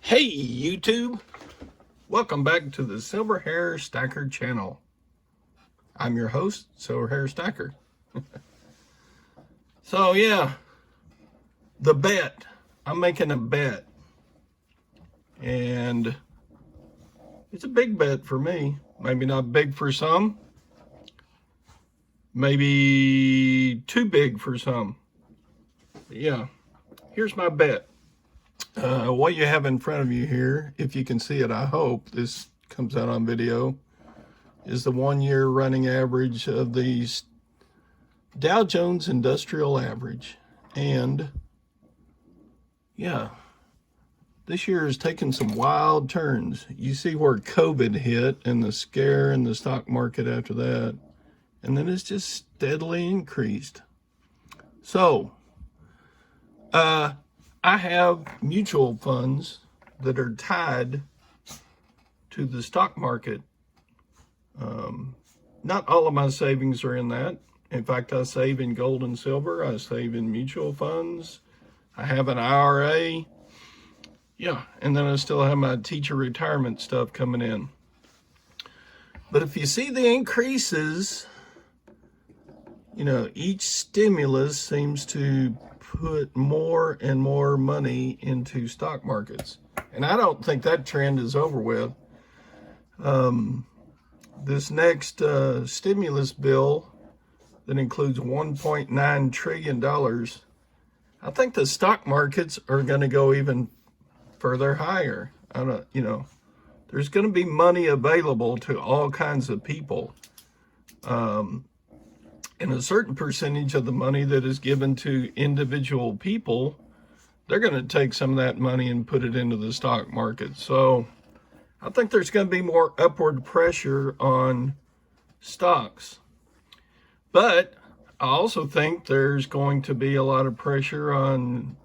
Hey YouTube, welcome back to the Silver Hair Stacker channel. I'm your host, Silver Hair Stacker. So yeah, the bet. I'm making a bet. And it's a big bet for me. Maybe not big for some. Maybe too big for some. But yeah, here's my bet. What you have in front of you here, if you can see it, I hope this comes out on video, is the 1 year running average of the Dow Jones Industrial Average. And yeah, this year has taken some wild turns. You see where COVID hit and the scare in the stock market after that, and then it's just steadily increased. So I have mutual funds that are tied to the stock market. Not all of my savings are in that. In fact, I save in gold and silver. I save in mutual funds. I have an IRA. Yeah, and then I still have my teacher retirement stuff coming in. But if you see the increases, you know, each stimulus seems to put more and more money into stock markets. And I don't think that trend is over with. This next stimulus bill that includes $1.9 trillion, I think the stock markets are going to go even further higher. There's going to be money available to all kinds of people. And a certain percentage of the money that is given to individual people, they're going to take some of that money and put it into the stock market. So I think there's going to be more upward pressure on stocks. But I also think there's going to be a lot of pressure on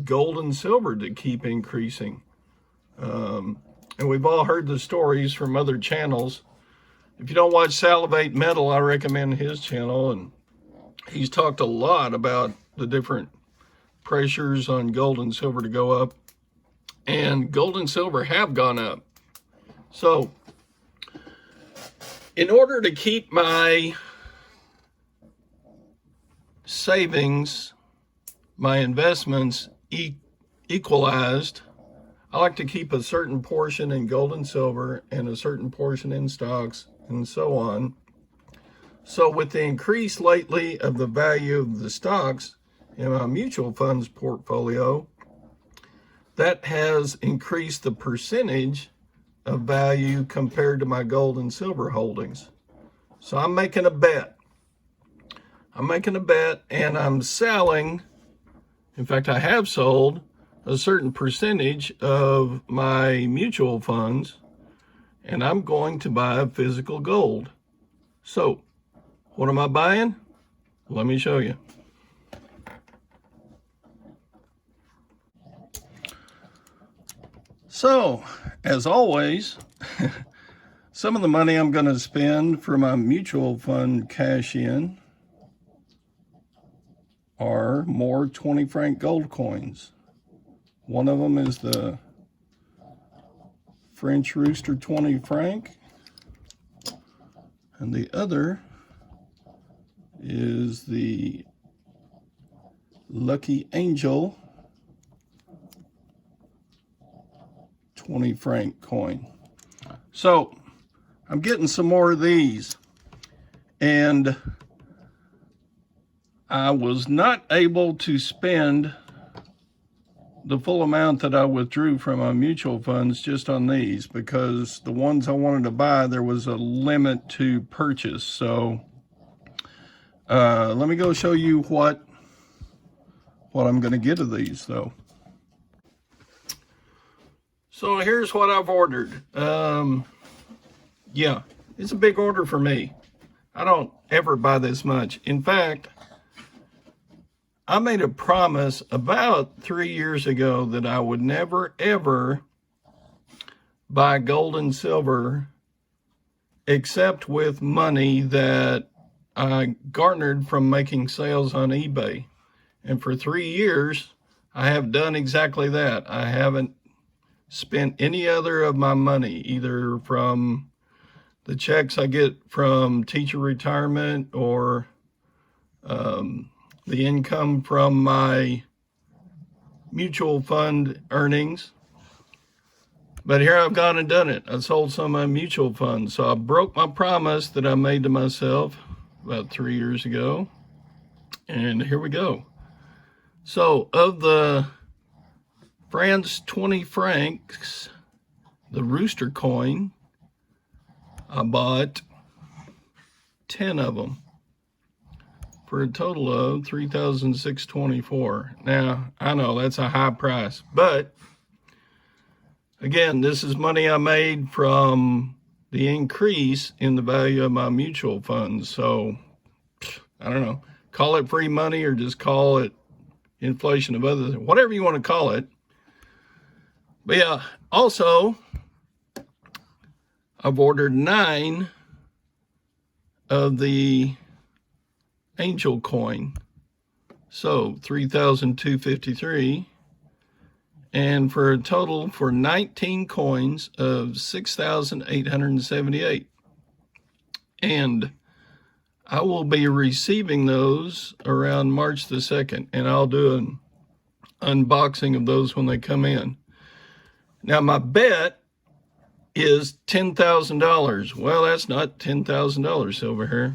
gold and silver to keep increasing. And we've all heard the stories from other channels. If you don't watch Salivate Metal, I recommend his channel, and he's talked a lot about the different pressures on gold and silver to go up, and gold and silver have gone up. So in order to keep my savings, my investments equalized, I like to keep a certain portion in gold and silver and a certain portion in stocks and so on. So with the increase lately of the value of the stocks in my mutual funds portfolio, that has increased the percentage of value compared to my gold and silver holdings. So I'm making a bet. And I'm selling. In fact, I have sold a certain percentage of my mutual funds, and I'm going to buy physical gold. So what am I buying? Let me show you. So, as always, some of the money I'm going to spend for my mutual fund cash in are more 20 franc gold coins. One of them is the French Rooster 20 franc, and the other is the Lucky Angel 20 franc coin. So I'm getting some more of these, and I was not able to spend the full amount that I withdrew from my mutual funds just on these, because the ones I wanted to buy, there was a limit to purchase. So let me go show you what I'm going to get of these though. So here's what I've ordered. Yeah, it's a big order for me. I don't ever buy this much. In fact, I made a promise about 3 years ago that I would never, ever buy gold and silver except with money that I garnered from making sales on eBay. And for 3 years, I have done exactly that. I haven't spent any other of my money, either from the checks I get from teacher retirement or the income from my mutual fund earnings. But here I've gone and done it. I sold some of my mutual funds. So I broke my promise that I made to myself about 3 years ago. And here we go. So of the France 20 francs, the Rooster coin, I bought 10 of them for a total of $3,624. Now, I know that's a high price, but again, this is money I made from the increase in the value of my mutual funds. So, I don't know, call it free money or just call it inflation of other things, whatever you want to call it. But yeah, also, I've ordered 9 of the Angel coin. So 3,253. And for a total for 19 coins of 6,878. And I will be receiving those around March the 2nd. And I'll do an unboxing of those when they come in. Now my bet is $10,000. Well, that's not $10,000 over here.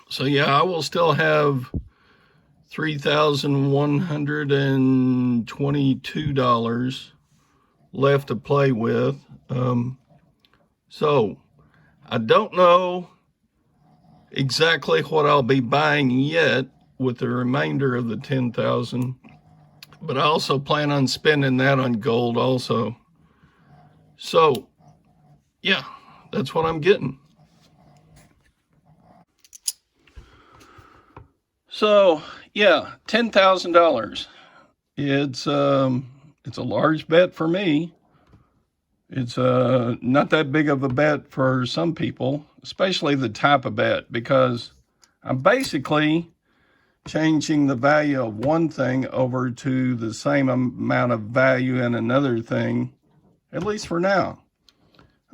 So yeah, I will still have $3,122 left to play with. So I don't know exactly what I'll be buying yet with the remainder of the $10,000, but I also plan on spending that on gold also. So yeah, that's what I'm getting. So yeah, $10,000. It's a large bet for me. It's not that big of a bet for some people, especially the type of bet, because I'm basically changing the value of one thing over to the same amount of value in another thing, at least for now.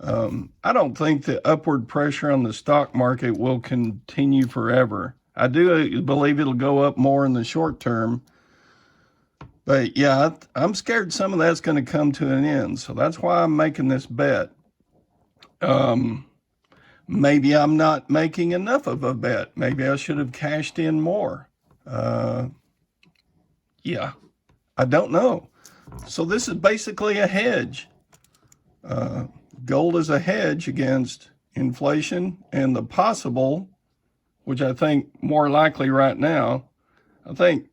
I don't think the upward pressure on the stock market will continue forever. I do believe it'll go up more in the short term. But yeah, I'm scared some of that's going to come to an end. So that's why I'm making this bet. Maybe I'm not making enough of a bet. Maybe I should have cashed in more. Yeah, I don't know. So this is basically a hedge. Gold is a hedge against inflation and the possible, which I think more likely right now, I think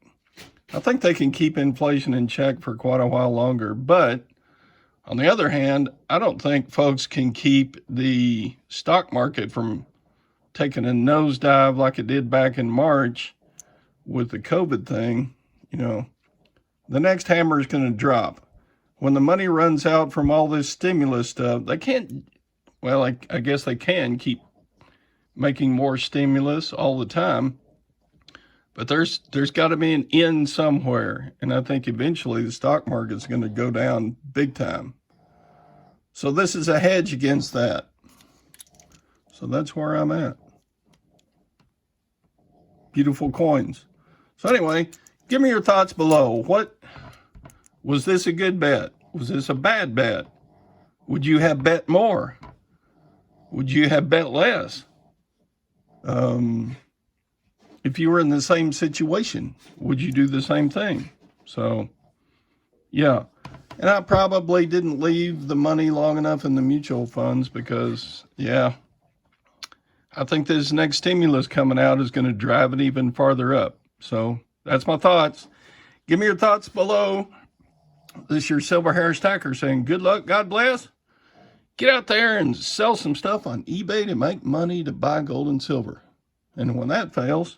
they can keep inflation in check for quite a while longer. But on the other hand, I don't think folks can keep the stock market from taking a nosedive like it did back in March with the COVID thing. You know, the next hammer is going to drop. When the money runs out from all this stimulus stuff, they can't, well, I guess they can keep making more stimulus all the time. But there's got to be an end somewhere. And I think eventually the stock market's going to go down big time. So this is a hedge against that. So that's where I'm at. Beautiful coins. So anyway, give me your thoughts below. Was this a good bet? Was this a bad bet? Would you have bet more? Would you have bet less? If you were in the same situation, would you do the same thing? So, yeah. And I probably didn't leave the money long enough in the mutual funds because, yeah, I think this next stimulus coming out is going to drive it even farther up. So that's my thoughts. Give me your thoughts below. This is your Silver Hair Stacker saying good luck, God bless. Get out there and sell some stuff on eBay to make money to buy gold and silver. And when that fails,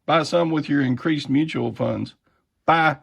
buy some with your increased mutual funds. Bye.